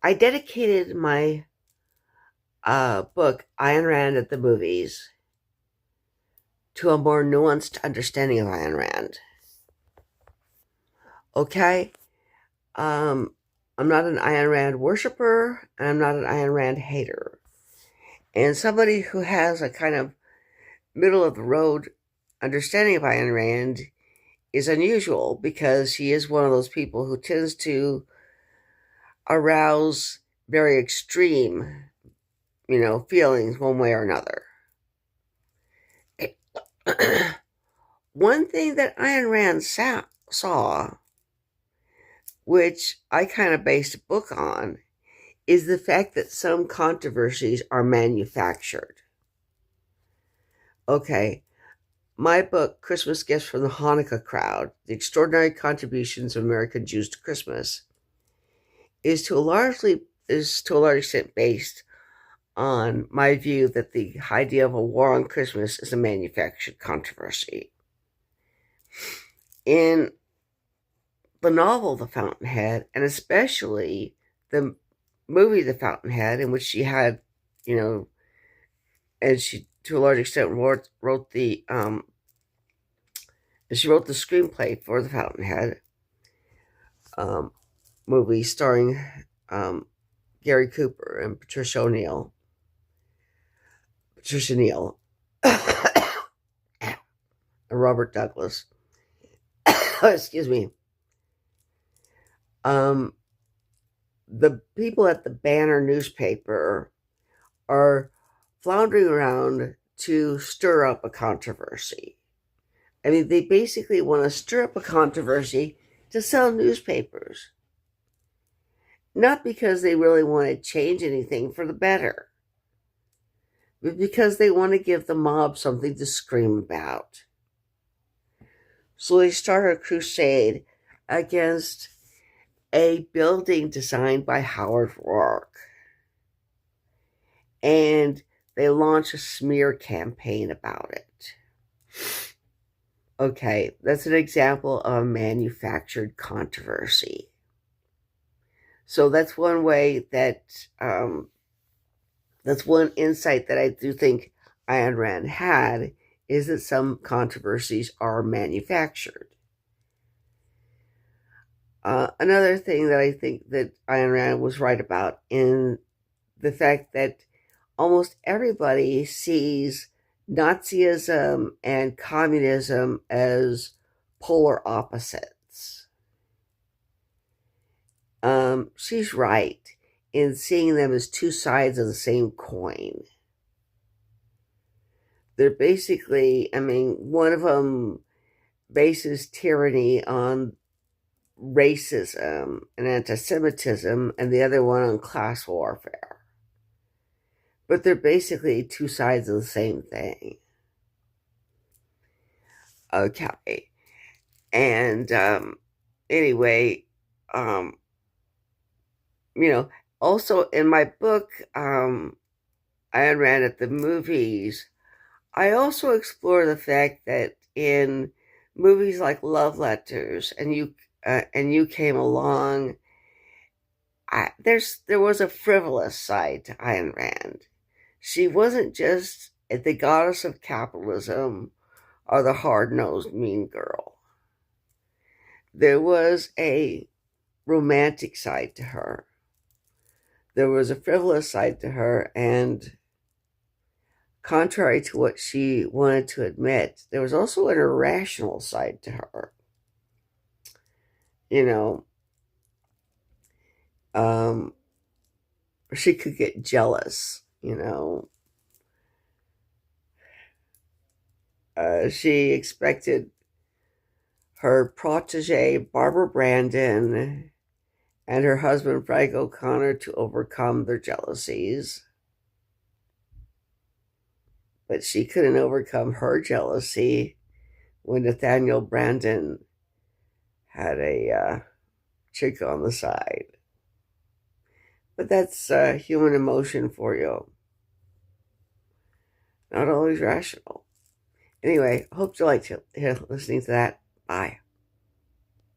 I dedicated my book, Ayn Rand at the Movies, to a more nuanced understanding of Ayn Rand. Okay? Um, I'm not an Ayn Rand worshiper, and I'm not an Ayn Rand hater. And somebody who has a kind of middle of the road understanding of Ayn Rand is unusual because she is one of those people who tends to arouse very extreme, feelings one way or another. One thing that Ayn Rand saw, which I kind of based a book on, is the fact that some controversies are manufactured. Okay, my book, Christmas Gifts from the Hanukkah Crowd, The Extraordinary Contributions of American Jews to Christmas, is to a large extent based on my view that the idea of a war on Christmas is a manufactured controversy. In the novel The Fountainhead, and especially the movie The Fountainhead, in which she had, and she to a large extent wrote the she wrote the screenplay for The Fountainhead movie starring Gary Cooper and Patricia Neal, and Robert Douglas. Excuse me. The people at the Banner newspaper are floundering around to stir up a controversy. I mean, they basically want to stir up a controversy to sell newspapers. Not because they really want to change anything for the better, but because they want to give the mob something to scream about. So they start a crusade against a building designed by Howard Rourke. And they launch a smear campaign about it. Okay, that's an example of a manufactured controversy. So that's one way that's one insight that I do think Ayn Rand had, is that some controversies are manufactured. Another thing that I think that Ayn Rand was right about in the fact that almost everybody sees Nazism and communism as polar opposites. She's right in seeing them as two sides of the same coin. They're basically, one of them bases tyranny on racism and anti-Semitism, and the other one on class warfare. But they're basically two sides of the same thing. Okay. And anyway, also in my book, Ayn Rand at the Movies, I also explore the fact that in movies like Love Letters and You Came Along, there was a frivolous side to Ayn Rand. She wasn't just the goddess of capitalism or the hard-nosed mean girl. There was a romantic side to her. There was a frivolous side to her, and contrary to what she wanted to admit, there was also an irrational side to her. She could get jealous, she expected her protege, Barbara Brandon, and her husband, Frank O'Connor, to overcome their jealousies. But she couldn't overcome her jealousy when Nathaniel Brandon had a chick on the side. But that's human emotion for you. Not always rational. Anyway, hope you liked listening to that. Bye.